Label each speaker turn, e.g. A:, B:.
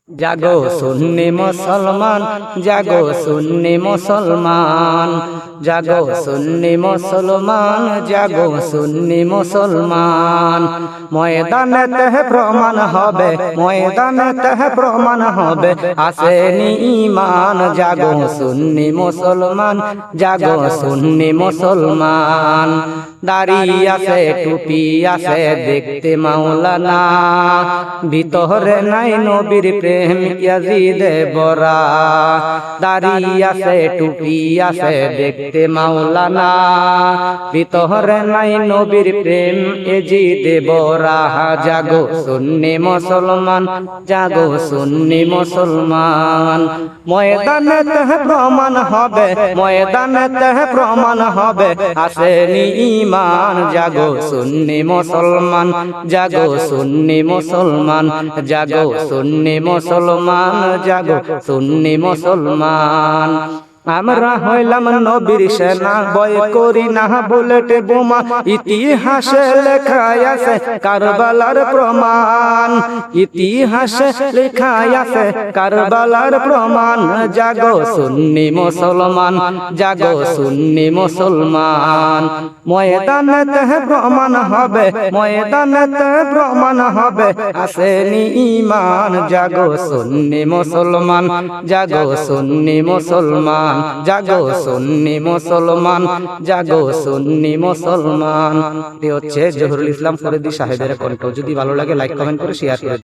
A: জাগো সুন্নি মুসলমান, জাগো সুন্নি মুসলমান, জাগো সুন্নি মুসলমান, জাগো সুন্নি মুসলমান। ময়দানেতে প্রমাণ হবে, ময়দানেতে প্রমাণ হবে, আসেনি ঈমান। জাগো সুন্নি মুসলমান, জাগো সুন্নি মুসলমান। দাড়ি আছে টুপি আছে দেখতে মাওলানা, ভিতরে নাই নবীর প্রেম ইয়াজিদে বরা। দাড়ি আছে টুপি আছে দেখতে মাওলানা, ভিতরে নাই নবীর প্রেম ইয়াজিদে বরা। জাগো সুন্নি মুসলমান, জাগো সুন্নি মুসলমান। ময়দানেতে প্রমাণ হবে, ময়দানেতে প্রমাণ হবে, আসেনি ঈমান। জাগো সুন্নি মুসলমান, জাগো সুন্নি মুসলমান, জাগো সুন্নি মুসলমান, জাগো সুন্নি মুসলমান। আমরা হইলাম নবীর সেনা, ভয় করি না বুলেট বোমা। ইতিহাসে লেখা আছে কারবালার প্রমাণ, ইতিহাসে লেখা আছে কারবালার প্রমাণ। জাগো সুন্নি মুসলমান, জাগো সুন্নি মুসলমান। ময়দানেতে প্রমাণ হবে, ময়দানেতে প্রমাণ হবে, আসেনি ঈমান। জাগো সুন্নি মুসলমান, জাগো সুন্নি মুসলমান, জাগো সুন্নি মুসলমান, জাগো সুন্নি মুসলমান। এটি হচ্ছে জহুরুল ইসলাম ফরিদী সাহেবের কণ্ঠ। যদি ভালো লাগে লাইক কমেন্ট করে শেয়ার করে